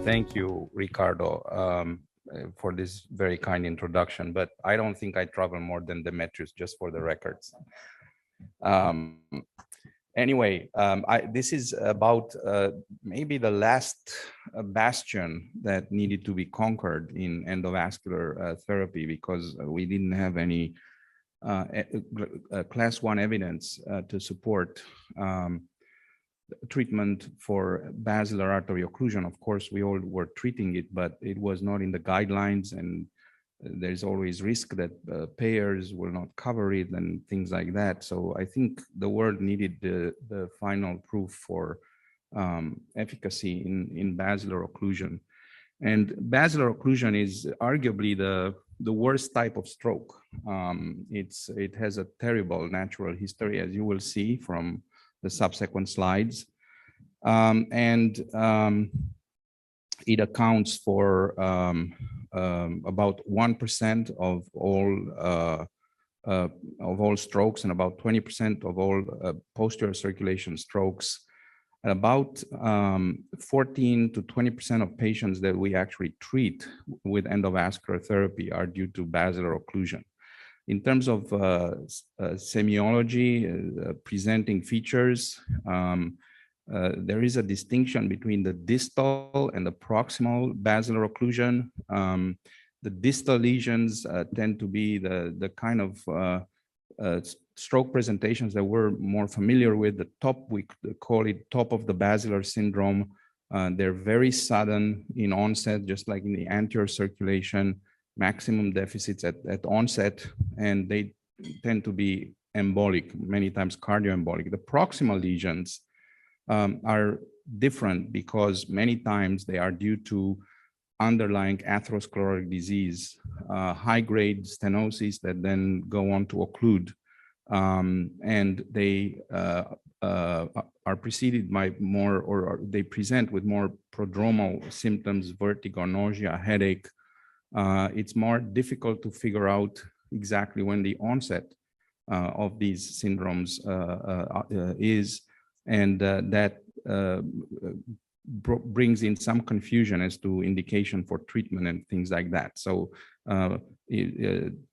Thank you, Ricardo, for this very kind introduction, but I don't think I travel more than Demetrius, just for the records. Anyway, this is about maybe the last bastion that needed to be conquered in endovascular therapy, because we didn't have any class 1 evidence to support treatment for basilar artery occlusion. Of course, we all were treating it, but it was not in the guidelines, and there's always risk that payers will not cover it and things like that. So I think the world needed the final proof for efficacy in basilar occlusion. And basilar occlusion is arguably the worst type of stroke. It has a terrible natural history, as you will see from the subsequent slides. It accounts for about 1% of all strokes and about 20% of all posterior circulation strokes. And about 14 to 20% of patients that we actually treat with endovascular therapy are due to basilar occlusion. In terms of semiology, presenting features, there is a distinction between the distal and the proximal basilar occlusion. The distal lesions tend to be the kind of stroke presentations that we're more familiar with. The top, we call it top of the basilar syndrome. They're very sudden in onset, just like in the anterior circulation, maximum deficits at onset, and they tend to be embolic, many times cardioembolic. The proximal lesions are different because many times they are due to underlying atherosclerotic disease, high-grade stenosis that then go on to occlude. And they are preceded by more, or they present with more prodromal symptoms, vertigo, nausea, headache. It's more difficult to figure out exactly when the onset of these syndromes is, and that brings in some confusion as to indication for treatment and things like that. So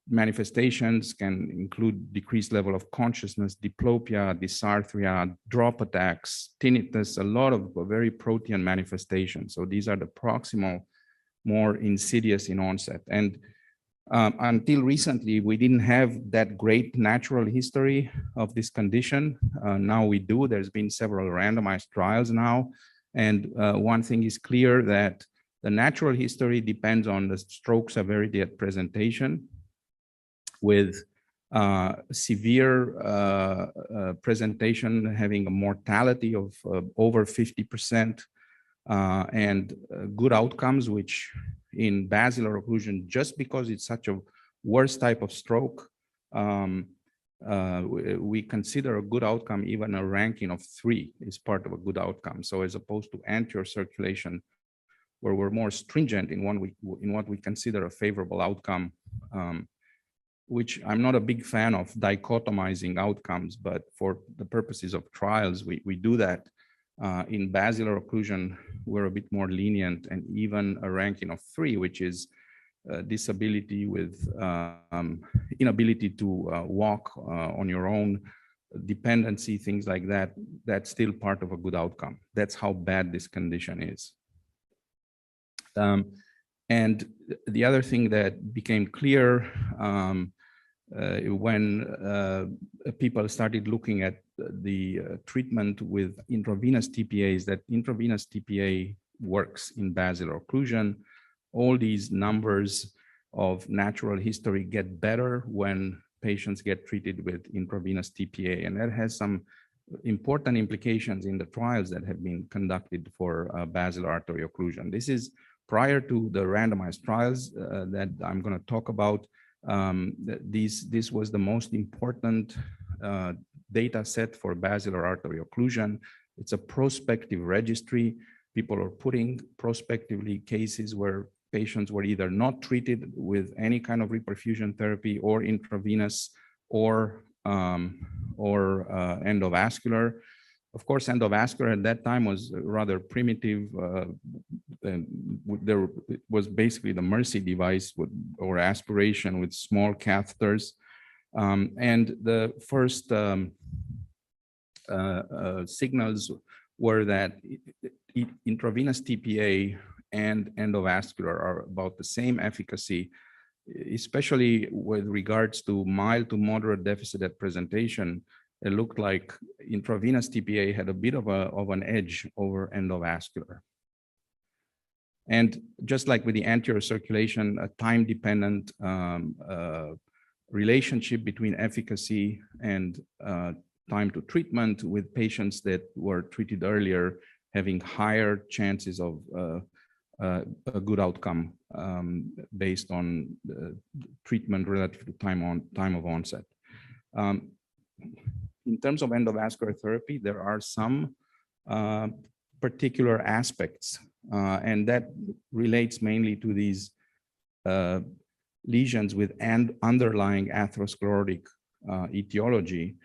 manifestations can include decreased level of consciousness, diplopia, dysarthria, drop attacks, tinnitus, a lot of very protean manifestations. So these are the proximal, more insidious in onset. And until recently, we didn't have that great natural history of this condition. Now we do. There's been several randomized trials now. And one thing is clear, that the natural history depends on the stroke severity at presentation, with severe presentation having a mortality of over 50%, and good outcomes, which in basilar occlusion, just because it's such a worse type of stroke, we consider a good outcome, even a ranking of 3 is part of a good outcome. So as opposed to anterior circulation, where we're more stringent in what we consider a favorable outcome, which I'm not a big fan of dichotomizing outcomes, but for the purposes of trials, we do that. In basilar occlusion, we're a bit more lenient, and even a ranking of 3, which is disability with inability to walk on your own, dependency, things like that, that's still part of a good outcome. That's how bad this condition is. And the other thing that became clear when people started looking at the treatment with intravenous TPA is that intravenous TPA works in basilar occlusion. All these numbers of natural history get better when patients get treated with intravenous TPA, and that has some important implications in the trials that have been conducted for basilar artery occlusion. This is prior to the randomized trials that I'm going to talk about. This was the most important data set for basilar artery occlusion. It's a prospective registry. People are putting prospectively cases where patients were either not treated with any kind of reperfusion therapy or intravenous or endovascular. Of course, endovascular at that time was rather primitive. And there was basically the Mercy device or aspiration with small catheters. And the first signals were that intravenous TPA and endovascular are about the same efficacy, especially with regards to mild to moderate deficit at presentation. It looked like intravenous TPA had a bit of an edge over endovascular. And just like with the anterior circulation, a time-dependent relationship between efficacy and time to treatment, with patients that were treated earlier having higher chances of a good outcome based on treatment relative to time of onset. In terms of endovascular therapy, there are some particular aspects, and that relates mainly to these lesions with underlying atherosclerotic etiology,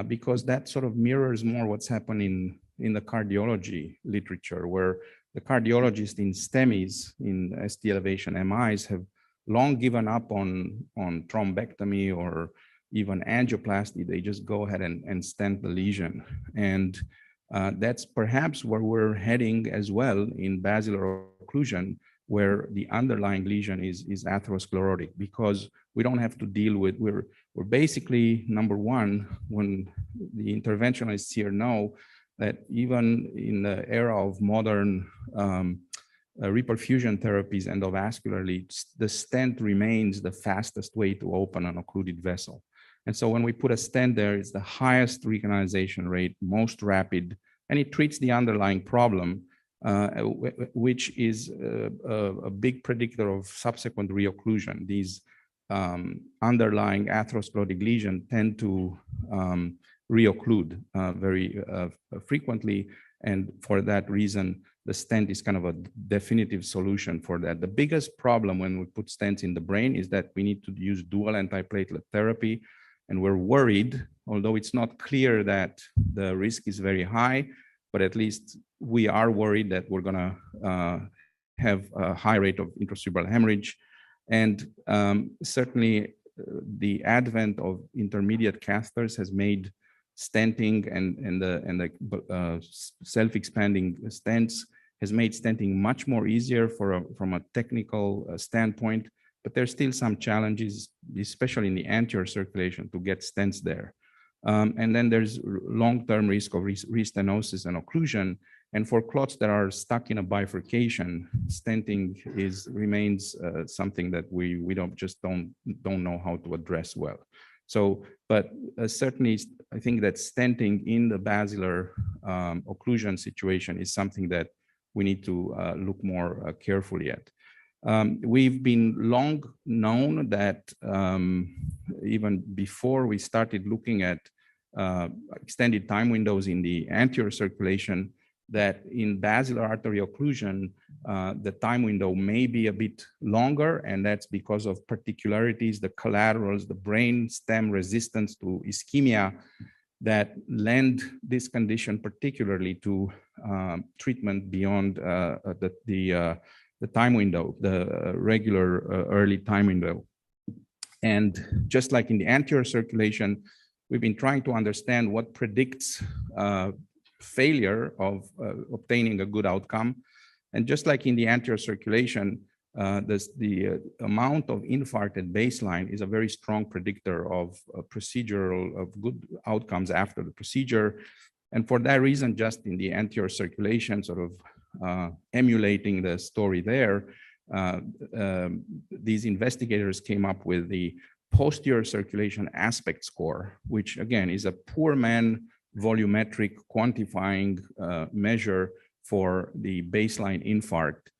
because that sort of mirrors more what's happening in the cardiology literature, where the cardiologists in STEMIs, in ST elevation MIs, have long given up on thrombectomy or even angioplasty. They just go ahead and stent the lesion. And that's perhaps where we're heading as well in basilar occlusion, where the underlying lesion is atherosclerotic, because we don't have to deal with, we're basically, number one, when the interventionists here know that even in the era of modern reperfusion therapies endovascularly, the stent remains the fastest way to open an occluded vessel. And so when we put a stent there, it's the highest recanalization rate, most rapid, and it treats the underlying problem, which is a big predictor of subsequent reocclusion. These underlying atherosclerotic lesions tend to reocclude very frequently, and for that reason, the stent is kind of a definitive solution for that. The biggest problem when we put stents in the brain is that we need to use dual antiplatelet therapy, and we're worried, although it's not clear that the risk is very high, but at least we are worried that we're gonna have a high rate of intracerebral hemorrhage. And certainly the advent of intermediate catheters has made stenting and the self-expanding stents has made stenting much more easier from a technical standpoint, but there's still some challenges, especially in the anterior circulation, to get stents there. And then there's long-term risk of restenosis and occlusion. And for clots that are stuck in a bifurcation, stenting remains something that we don't know how to address well. So, but certainly, I think that stenting in the basilar occlusion situation is something that we need to look more carefully at. We've been long known that even before we started looking at extended time windows in the anterior circulation, that in basilar artery occlusion, the time window may be a bit longer, and that's because of particularities, the collaterals, the brain stem resistance to ischemia that lend this condition particularly to treatment beyond the time window, the regular early time window. And just like in the anterior circulation, we've been trying to understand what predicts failure of obtaining a good outcome. And just like in the anterior circulation, the amount of infarct at baseline is a very strong predictor of good outcomes after the procedure. And for that reason, just in the anterior circulation, sort of emulating the story there, these investigators came up with the posterior circulation aspect score, which again is a poor man volumetric quantifying measure for the baseline infarct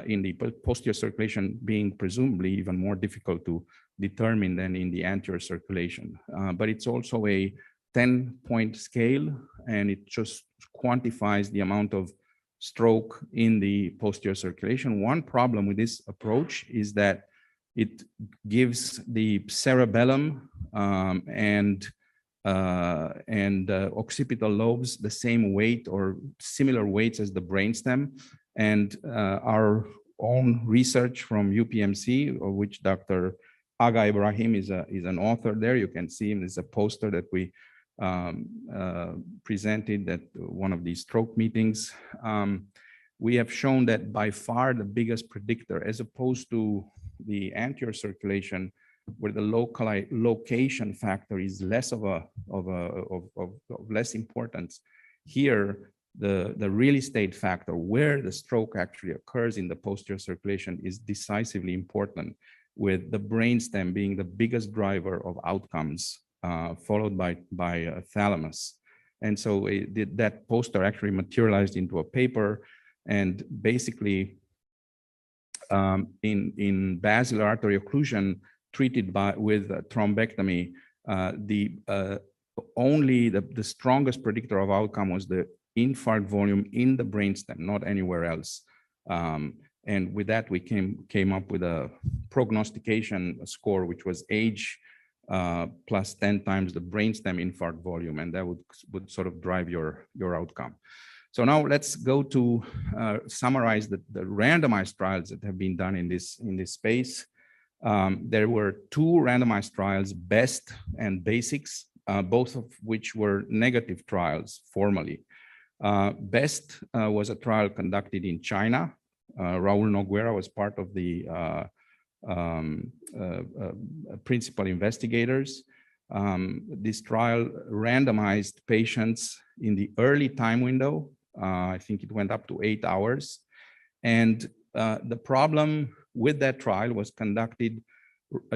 in the posterior circulation, being presumably even more difficult to determine than in the anterior circulation. But it's also a 10-point scale, and it just quantifies the amount of stroke in the posterior circulation. One problem with this approach is that it gives the cerebellum and and occipital lobes the same weight or similar weights as the brainstem. And our own research from UPMC, of which Dr. Aga Ibrahim is an author there. You can see him. There's a poster that we presented at one of these stroke meetings. We have shown that by far the biggest predictor, as opposed to the anterior circulation, where the location factor is less of less importance. Here, the real estate factor, where the stroke actually occurs in the posterior circulation, is decisively important, with the brainstem being the biggest driver of outcomes, followed by thalamus. And so that poster actually materialized into a paper, and basically in basilar artery occlusion treated with thrombectomy, the strongest predictor of outcome was the infarct volume in the brainstem, not anywhere else. And with that, we came up with a prognostication score, which was age plus 10 times the brainstem infarct volume, and that would sort of drive your outcome. So now let's go to summarize the randomized trials that have been done in this space. There were 2 randomized trials, BEST and BASICS, both of which were negative trials formally. BEST was a trial conducted in China. Raul Noguera was part of the principal investigators. This trial randomized patients in the early time window. I think it went up to 8 hours. And the problem with that trial was conducted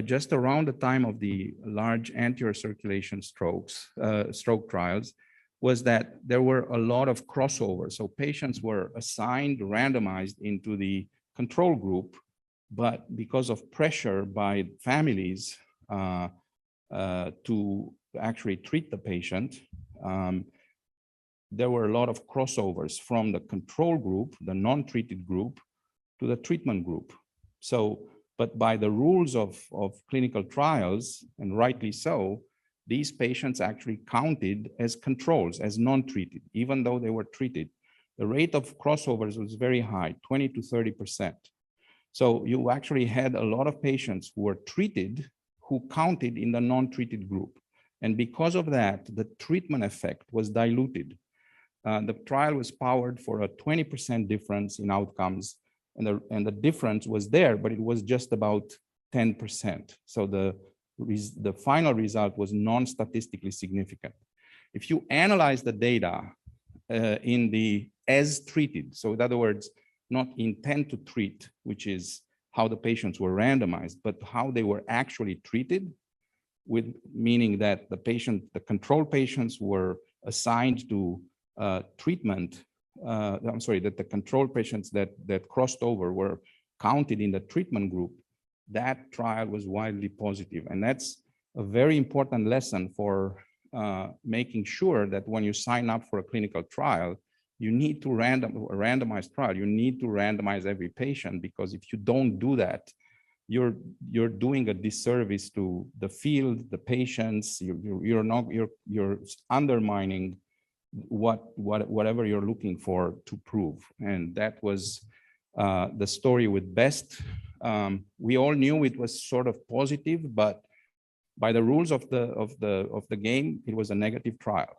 just around the time of the large anterior circulation stroke trials, was that there were a lot of crossover. So patients were assigned, randomized into the control group, but because of pressure by families to actually treat the patient, there were a lot of crossovers from the control group, the non-treated group, to the treatment group. So, but by the rules of clinical trials, and rightly so, these patients actually counted as controls, as non-treated, even though they were treated. The rate of crossovers was very high, 20 to 30%. So you actually had a lot of patients who were treated who counted in the non-treated group. And because of that, the treatment effect was diluted. The trial was powered for a 20% difference in outcomes, and the difference was there, but it was just about 10%. So the final result was non-statistically significant. If you analyze the data in the as treated, so in other words, not intent to treat, which is how the patients were randomized, but how they were actually treated, with meaning that the control patients were assigned to treatment. That the control patients that crossed over were counted in the treatment group. That trial was widely positive. And that's a very important lesson for making sure that when you sign up for a clinical trial, you need to randomize trial. You need to randomize every patient, because if you don't do that, you're doing a disservice to the field, the patients. You're undermining whatever you're looking for to prove. And that was the story with BEST. We all knew it was sort of positive, but by the rules of the game, it was a negative trial.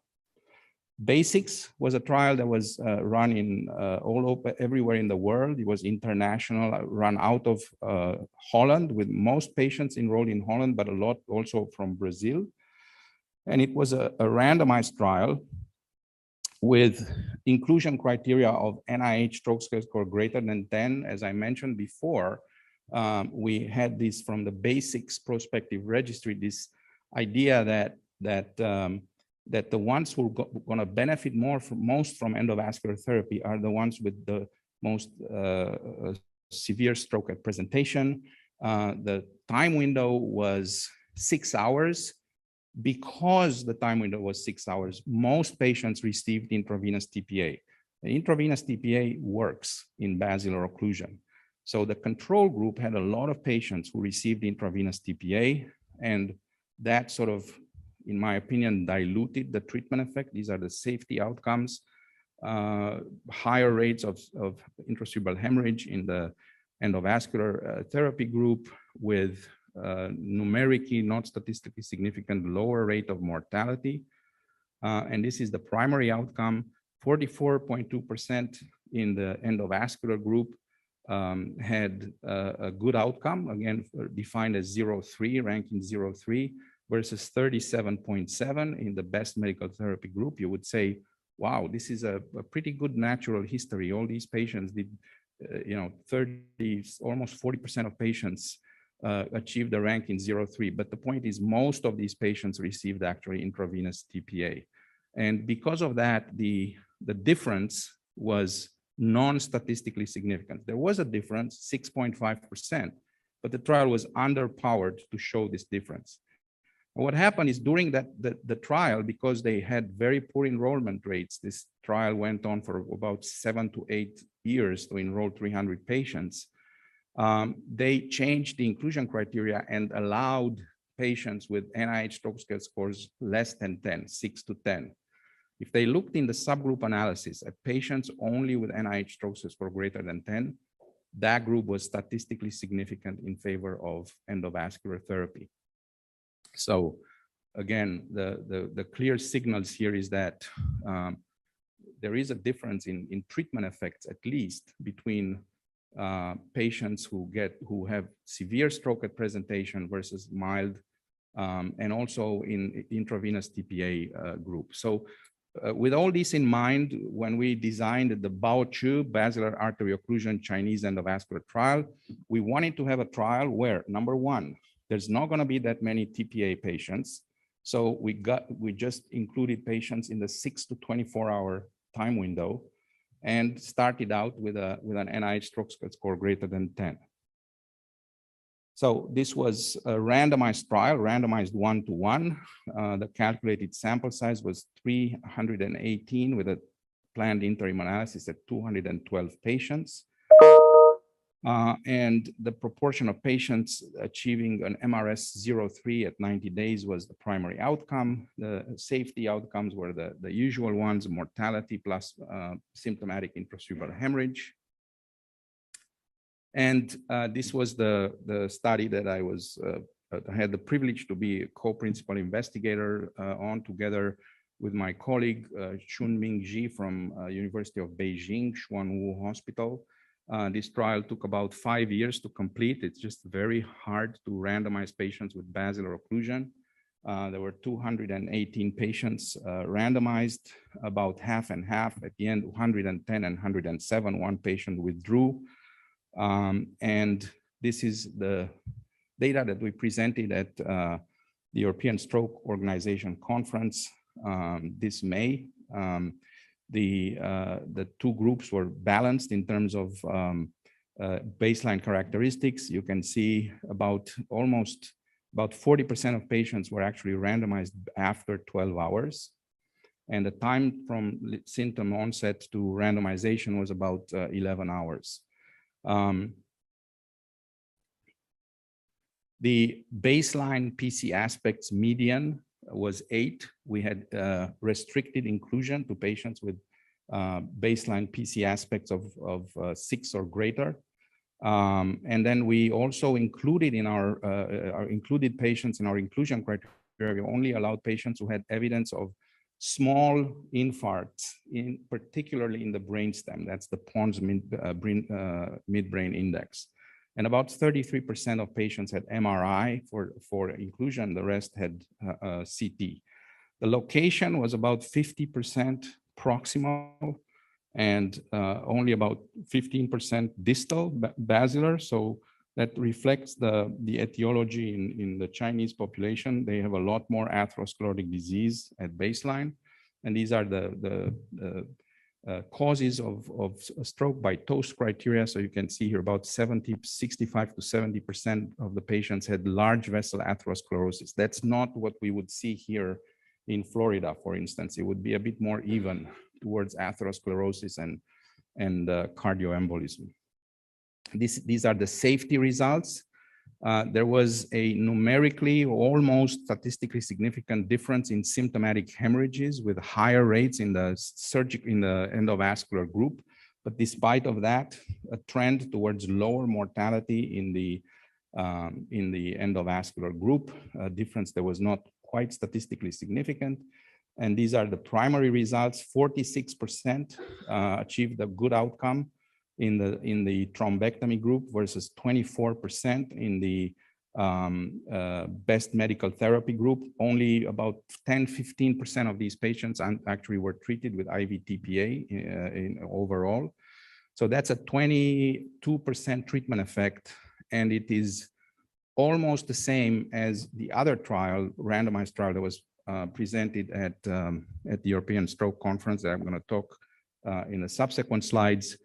BASICS was a trial that was run in everywhere in the world. It was international, run out of Holland, with most patients enrolled in Holland, but a lot also from Brazil. And it was a randomized trial with inclusion criteria of NIH stroke scale score greater than 10. As I mentioned before, we had this from the BASICS prospective registry, this idea that the ones who are going to benefit most from endovascular therapy are the ones with the most severe stroke at presentation. The time window was 6 hours. Because the time window was 6 hours, most patients received intravenous TPA. The intravenous TPA works in basilar occlusion. So the control group had a lot of patients who received intravenous TPA, and that sort of in my opinion, diluted the treatment effect. These are the safety outcomes. Higher rates of intracerebral hemorrhage in the endovascular therapy group with numerically not statistically significant lower rate of mortality. And this is the primary outcome. 44.2% in the endovascular group had a good outcome, again, defined as 0-3, ranking 0-3, versus 37.7 in the best medical therapy group. You would say, wow, this is a pretty good natural history. All these patients did, 30, almost 40% of patients achieved the rank in 0-3. But the point is most of these patients received actually intravenous TPA. And because of that, the difference was non-statistically significant. There was a difference, 6.5%, but the trial was underpowered to show this difference. What happened is during the trial, because they had very poor enrollment rates, this trial went on for about 7 to 8 years to enroll 300 patients. They changed the inclusion criteria and allowed patients with NIH stroke scale scores less than 10, 6 to 10. If they looked in the subgroup analysis at patients only with NIH stroke scale score greater than 10, that group was statistically significant in favor of endovascular therapy. So again, the clear signals here is that there is a difference in treatment effects, at least between patients who have severe stroke at presentation versus mild, and also in intravenous TPA group. So with all this in mind, when we designed the Bauchu Basilar Artery Occlusion Chinese endovascular trial, we wanted to have a trial where, number one, there's not going to be that many TPA patients. So we just included patients in the 6 to 24-hour time window and started out with an NIH stroke score greater than 10. So this was a randomized trial, randomized 1-to-1. The calculated sample size was 318 with a planned interim analysis at 212 patients. And the proportion of patients achieving an MRS 0.3 at 90 days was the primary outcome. The safety outcomes were the usual ones, mortality plus symptomatic intracerebral hemorrhage. And this was the study that I had the privilege to be a co-principal investigator on, together with my colleague Chunming Ji from University of Beijing, Xuanwu Hospital. This trial took about 5 years to complete. It's just very hard to randomize patients with basilar occlusion. There were 218 patients randomized, about half and half. At the end, 110 and 107, one patient withdrew. And this is the data that we presented at the European Stroke Organization conference this May. The two groups were balanced in terms of baseline characteristics. You can see about 40% of patients were actually randomized after 12 hours. And the time from symptom onset to randomization was about 11 hours. The baseline PC aspects median was 8. We had restricted inclusion to patients with baseline PC aspects of 6 or greater. And then we also included in our included patients in our inclusion criteria. We only allowed patients who had evidence of small infarcts, particularly in the brainstem. That's the Pons midbrain index. And about 33% of patients had MRI for inclusion. The rest had CT. The location was about 50% proximal and only about 15% distal basilar. So that reflects the etiology in the Chinese population. They have a lot more atherosclerotic disease at baseline. And these are the causes of stroke by TOAST criteria. So you can see here about 65 to 70% of the patients had large vessel atherosclerosis. That's not what we would see here in Florida, for instance. It would be a bit more even towards atherosclerosis and cardioembolism. These are the safety results. There was a numerically almost statistically significant difference in symptomatic hemorrhages with higher rates in the endovascular group. But despite of that, a trend towards lower mortality in the endovascular group, a difference that was not quite statistically significant. And these are the primary results. 46% achieved a good outcome in the thrombectomy group versus 24% in the best medical therapy group. Only about 10–15% of these patients actually were treated with IV TPA in overall. So that's a 22% treatment effect, and it is almost the same as the other trial, randomized trial that was presented at the European Stroke Conference that I'm going to talk in the subsequent slides.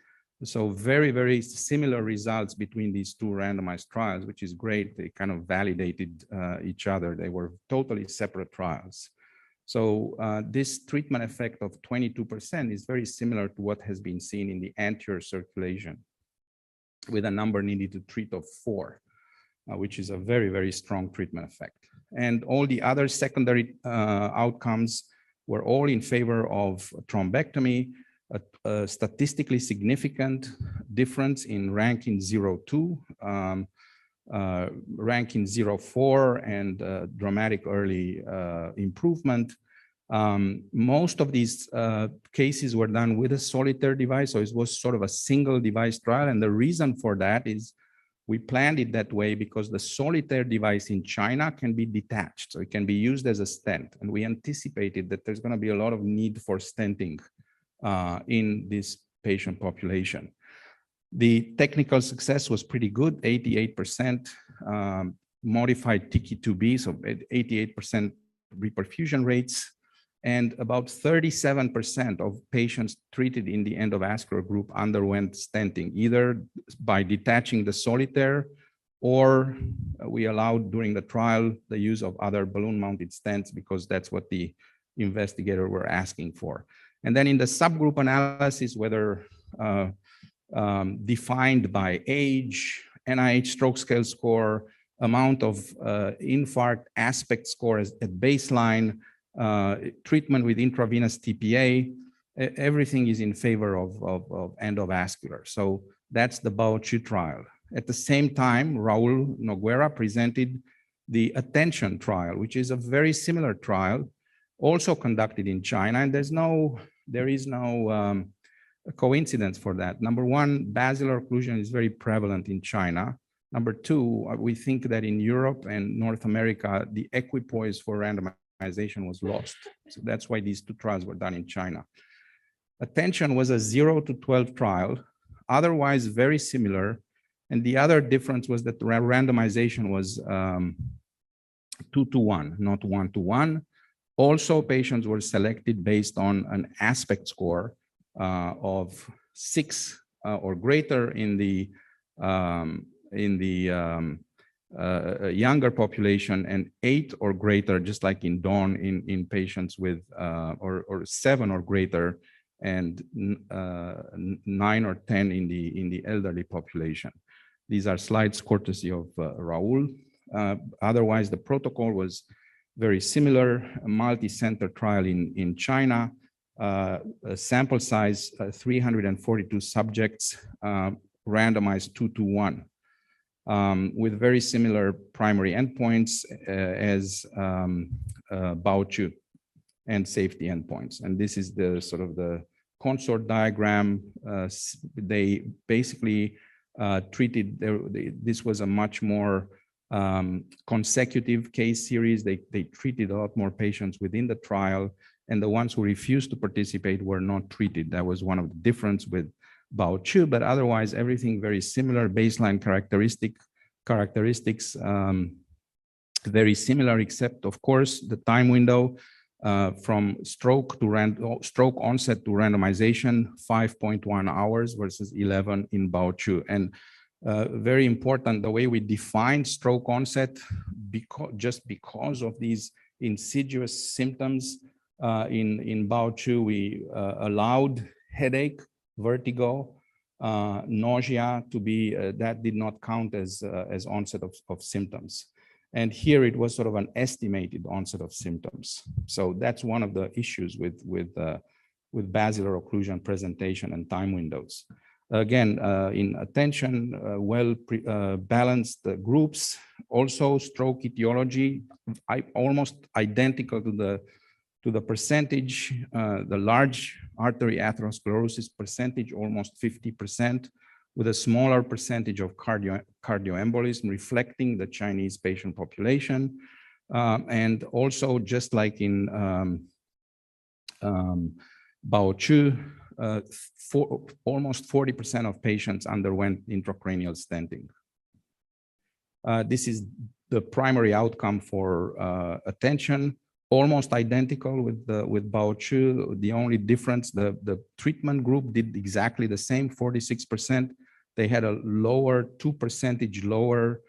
So very, very similar results between these two randomized trials, which is great. They kind of validated each other. They were totally separate trials. So this treatment effect of 22% is very similar to what has been seen in the anterior circulation with a number needed to treat of 4, which is a very, very strong treatment effect. And all the other secondary outcomes were all in favor of thrombectomy. A statistically significant difference in ranking 0.2, ranking 0.4, and dramatic early improvement. Most of these cases were done with a solitaire device, so it was sort of a single device trial. And the reason for that is we planned it that way because the solitaire device in China can be detached, so it can be used as a stent. And we anticipated that there's going to be a lot of need for stenting in this patient population. The technical success was pretty good, 88% modified TQ2B, so 88% reperfusion rates, and about 37% of patients treated in the endovascular group underwent stenting, either by detaching the solitaire, or we allowed during the trial the use of other balloon-mounted stents because that's what the investigator were asking for. And then in the subgroup analysis, whether defined by age, NIH stroke scale score, amount of infarct aspect score at baseline, treatment with intravenous TPA, everything is in favor of endovascular. So that's the Bauchu trial. At the same time, Raul Noguera presented the Attention trial, which is a very similar trial, also conducted in China, and there is no coincidence for that. Number one, basilar occlusion is very prevalent in China. Number two, we think that in Europe and North America, the equipoise for randomization was lost. So that's why these two trials were done in China. Attention was a 0 to 12 trial, otherwise very similar. And the other difference was that the randomization was 2 to 1, not 1 to 1. Also, patients were selected based on an aspect score of 6 or greater in the younger population, and 8 or greater, just like in Dawn, in patients with or 7 or greater, and 9 or 10 in the elderly population. These are slides courtesy of Raul. Otherwise, the protocol was very similar, a multi-center trial in China, a sample size 342 subjects, randomized 2 to 1, with very similar primary endpoints as Bauchu and safety endpoints. And this is the sort of the consort diagram. They basically treated, this was a much more consecutive case series. They treated a lot more patients within the trial, and the ones who refused to participate were not treated. That was one of the difference with Bauchu, but otherwise everything very similar. Baseline characteristics very similar, except of course the time window from stroke onset to randomization, 5.1 hours versus 11 in Bauchu. And very important, the way we define stroke onset, just because of these insidious symptoms in Bauchu, we allowed headache, vertigo, nausea to be, that did not count as onset of symptoms. And here it was sort of an estimated onset of symptoms. So that's one of the issues with basilar occlusion presentation and time windows. Again, in attention, balanced groups, also stroke etiology, almost identical to the percentage, the large artery atherosclerosis percentage, almost 50%, with a smaller percentage of cardioembolism, reflecting the Chinese patient population. And also, just like in Bauchu, almost 40% of patients underwent intracranial stenting. This is the primary outcome for attention, almost identical with Bauchu. The only difference, the treatment group did exactly the same, 46%. They had a lower, 2% lower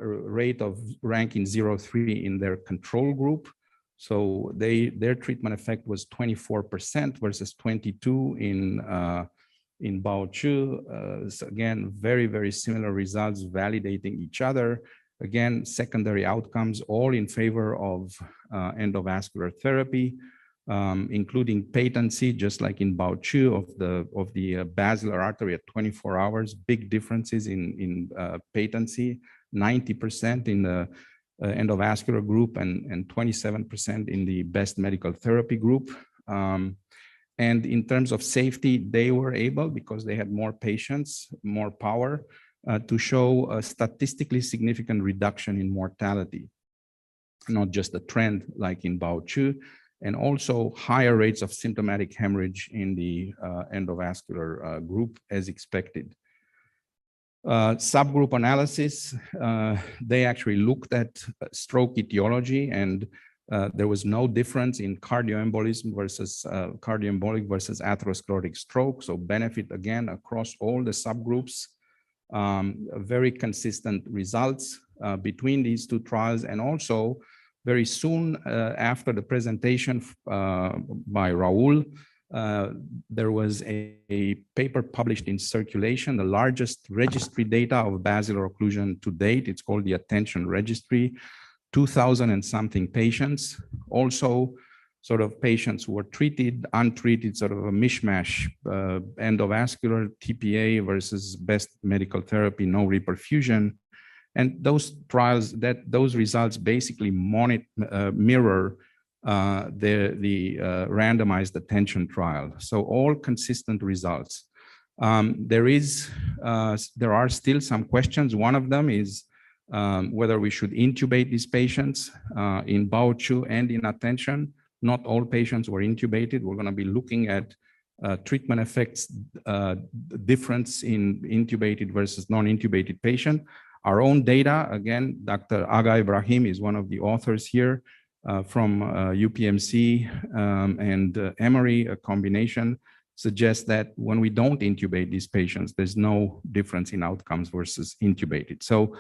rate of ranking 0-3 in their control group. So their treatment effect was 24% versus 22 in Bauchu. So again, very, very similar results validating each other. Again, secondary outcomes all in favor of endovascular therapy, including patency, just like in Bauchu of the basilar artery at 24 hours. Big differences in patency, 90% in the endovascular group and 27% in the best medical therapy group. And in terms of safety, they were able, because they had more patients, more power, to show a statistically significant reduction in mortality, not just a trend like in Bauchu, and also higher rates of symptomatic hemorrhage in the endovascular group as expected. Subgroup analysis, they actually looked at stroke etiology, and there was no difference in cardioembolism versus cardioembolic versus atherosclerotic stroke. So benefit again across all the subgroups. Very consistent results between these two trials, and also very soon after the presentation by Raul, there was a paper published in Circulation, the largest registry data of basilar occlusion to date. It's called the Attention Registry, 2,000 and something patients. Also, sort of patients who were treated, untreated, sort of a mishmash, endovascular TPA versus best medical therapy, no reperfusion. And those trials, those results basically mirror the randomized attention trial. So all consistent results. There are still some questions. One of them is whether we should intubate these patients in Bauchu and in attention. Not all patients were intubated. We're going to be looking at treatment effects, difference in intubated versus non-intubated patient. Our own data, again, Dr. Aga Ibrahim is one of the authors here from UPMC and Emory, a combination, suggests that when we don't intubate these patients, there's no difference in outcomes versus intubated. So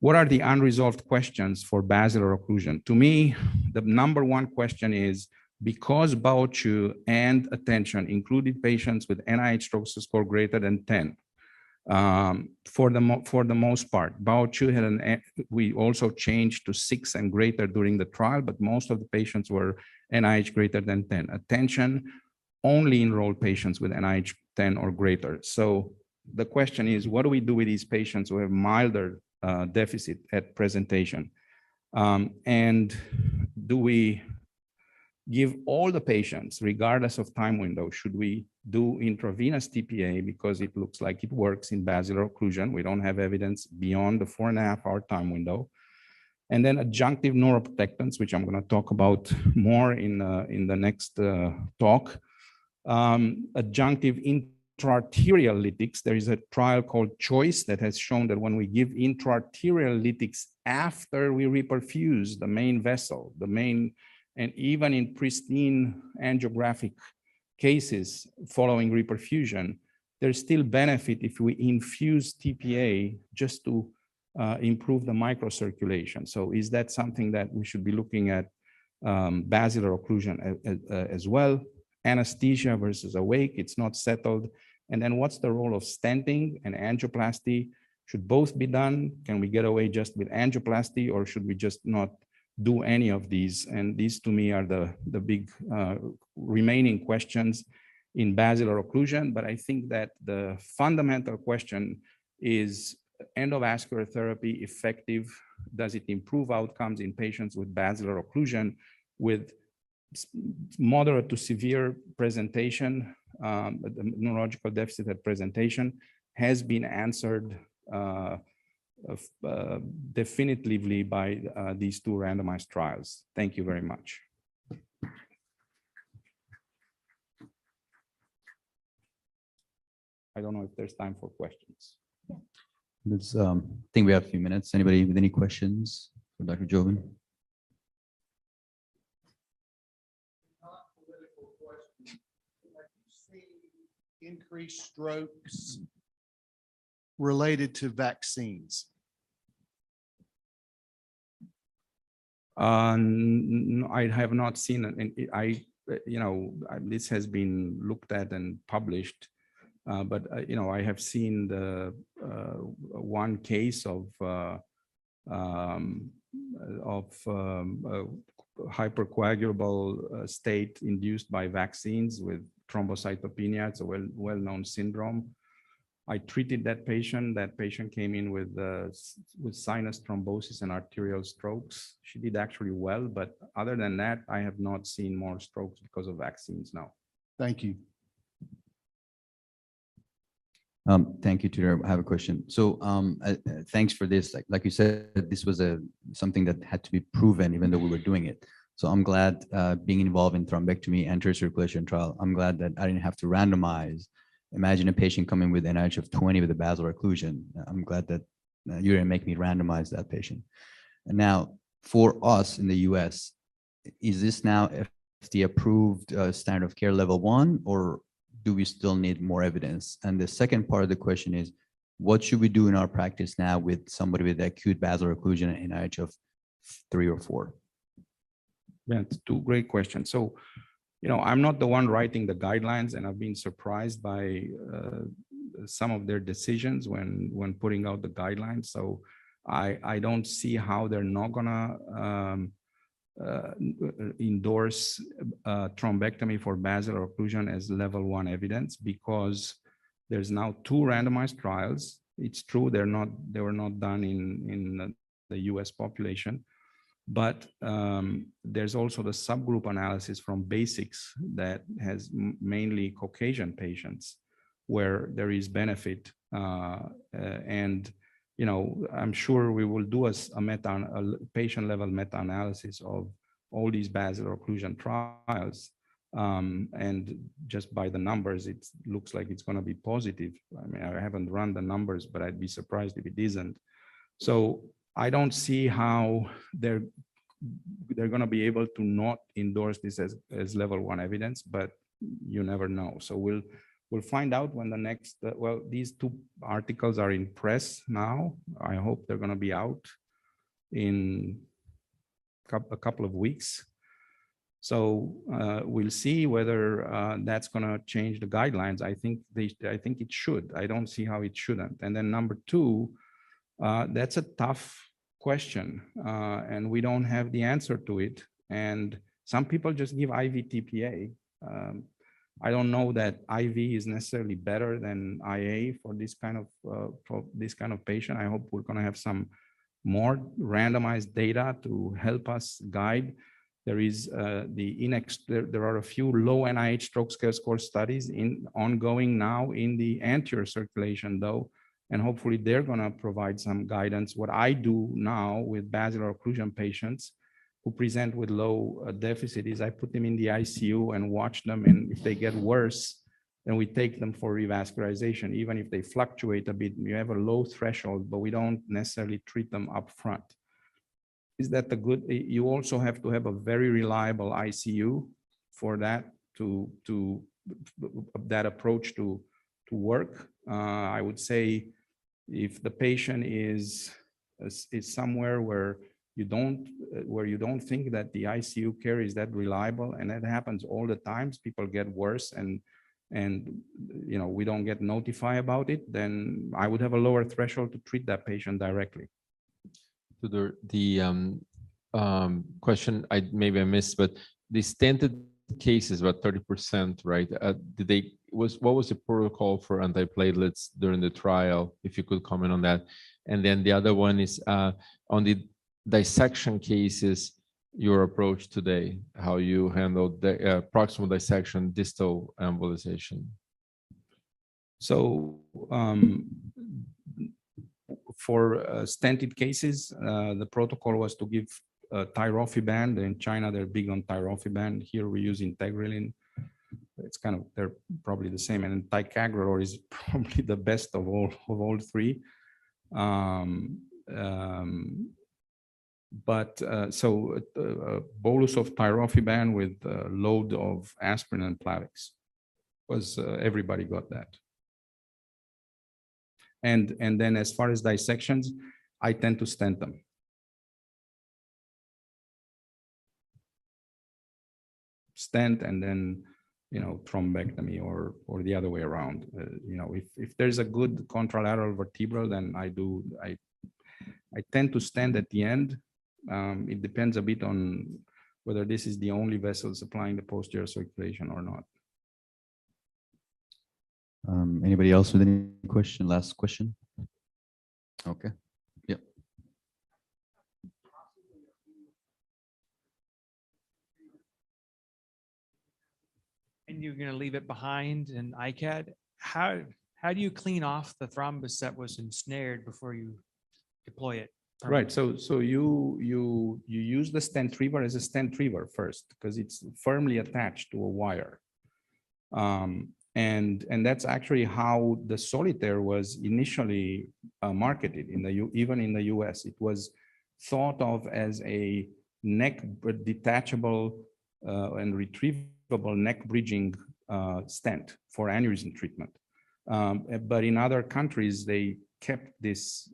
what are the unresolved questions for basilar occlusion? To me, the number one question is, because Bauchu and attention included patients with NIH stroke score greater than 10, for the most part, Bauchu had we also changed to 6 and greater during the trial, but most of the patients were NIH greater than 10. Attention only enrolled patients with NIH 10 or greater. So the question is, what do we do with these patients who have milder deficit at presentation? And do we give all the patients, regardless of time window, should we do intravenous TPA because it looks like it works in basilar occlusion? We don't have evidence beyond the 4.5-hour time window. And then adjunctive neuroprotectants, which I'm going to talk about more in the next talk. Adjunctive intraarterial lytics. There is a trial called CHOICE that has shown that when we give intraarterial lytics after we reperfuse the main vessel, and even in pristine angiographic cases following reperfusion, there's still benefit if we infuse TPA just to improve the microcirculation. So is that something that we should be looking at basilar occlusion as well? Anesthesia versus awake, it's not settled. And then what's the role of stenting and angioplasty? Should both be done? Can we get away just with angioplasty, or should we just not do any of these? And these to me are the big remaining questions in basilar occlusion. But I think that the fundamental question is endovascular therapy effective? Does it improve outcomes in patients with basilar occlusion with moderate to severe presentation? The neurological deficit at presentation has been answered definitively by these two randomized trials. Thank you very much. I don't know if there's time for questions. Let's, I think we have a few minutes. Anybody with any questions for Dr. Jobin? Non-political question. Have you seen increased strokes related to vaccines? No, I have not seen it. And this has been looked at and published. But I have seen the one case of hypercoagulable state induced by vaccines with thrombocytopenia. It's a well-known syndrome. I treated that patient. That patient came in with sinus thrombosis and arterial strokes. She did actually well, but other than that, I have not seen more strokes because of vaccines now. Thank you. Thank you, Tutor. I have a question. So thanks for this. Like you said, this was something that had to be proven even though we were doing it. So I'm glad being involved in thrombectomy and circulation trial, I'm glad that I didn't have to randomize. Imagine a patient coming with NIH of 20 with a basilar occlusion. I'm glad that you didn't make me randomize that patient. And now for us in the US, is this now FDA approved standard of care level 1, or do we still need more evidence? And the second part of the question is, what should we do in our practice now with somebody with acute basilar occlusion and NIH of 3 or 4? That's two great questions. So, I'm not the one writing the guidelines, and I've been surprised by some of their decisions when putting out the guidelines. So I don't see how they're not gonna endorse thrombectomy for basilar occlusion as level 1 evidence, because there's now 2 randomized trials. It's true they were not done in the US population, but there's also the subgroup analysis from Basics that has mainly Caucasian patients where there is benefit, and I'm sure we will do a patient level meta-analysis of all these basilar occlusion trials. And just by the numbers, it looks like it's going to be positive. I mean, I haven't run the numbers, but I'd be surprised if it isn't. So I don't see how they're going to be able to not endorse this as level 1 evidence, but you never know. So we'll find out when the next, these 2 articles are in press now. I hope they're going to be out in a couple of weeks. So we'll see whether that's going to change the guidelines. I think it should. I don't see how it shouldn't. And then number 2, that's a tough question, and we don't have the answer to it. And some people just give IV TPA. I don't know that IV is necessarily better than IA for this kind of patient. I hope we're going to have some more randomized data to help us guide. There is there are a few low NIH stroke scale score studies ongoing now in the anterior circulation though, and hopefully they're going to provide some guidance. What I do now with basilar occlusion patients who present with low deficit is I put them in the ICU and watch them, and if they get worse, then we take them for revascularization. Even if they fluctuate a bit, you have a low threshold, but we don't necessarily treat them up front. Is that the good? You also have to have a very reliable ICU for that that approach to work. I would say if the patient is somewhere where you don't think that the ICU care is that reliable, and that happens all the times, people get worse, and and we don't get notified about it, then I would have a lower threshold to treat that patient directly. So the question maybe I missed, but the stented cases, about 30%, right? What was the protocol for antiplatelets during the trial? If you could comment on that. And then the other one is on the dissection cases, your approach today, how you handled the proximal dissection, distal embolization. So for stented cases, the protocol was to give tirofiban. In China, they're big on tirofiban. Here we use integralin. It's they're probably the same. And ticagrelor is probably the best of all three. So a bolus of tirofiban with a load of aspirin and Plavix was everybody got that. And then as far as dissections, I tend to stent them. Stent and then thrombectomy or the other way around. If there's a good contralateral vertebral, then I tend to stent at the end. It depends a bit on whether this is the only vessel supplying the posterior circulation or not. Anybody else with any question? Last question. Okay. Yep. And you're going to leave it behind in ICAD. How do you clean off the thrombus that was ensnared before you deploy it? Right. So you use the stent retriever as a stent retriever first, because it's firmly attached to a wire. And that's actually how the Solitaire was initially marketed even in the US. It was thought of as a neck detachable and retrievable neck bridging stent for aneurysm treatment. But in other countries, they kept this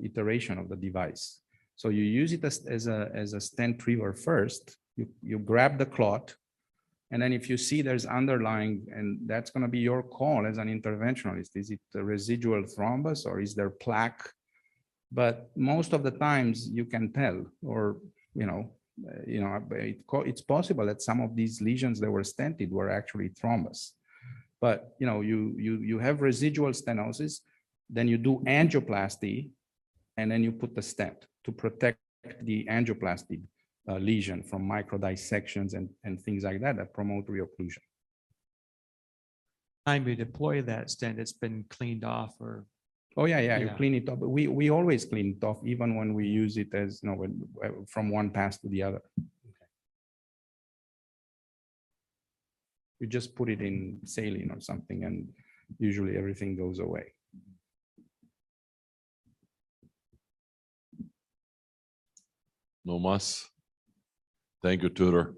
iteration of the device. So you use it as a stent retriever first. You grab the clot. And then if you see there's underlying, and that's going to be your call as an interventionalist, is it a residual thrombus or is there plaque? But most of the times you can tell, or, it's possible that some of these lesions that were stented were actually thrombus. But, you have residual stenosis, then you do angioplasty, and then you put the stent to protect the angioplasty lesion from microdissections and things like that promote reocclusion. Time you deploy that stent, it's been cleaned off or. Oh yeah, you clean it up. We always clean it off, even when we use it as from one pass to the other. You just put it in saline or something, and usually everything goes away. No mas. Thank you, Tutor.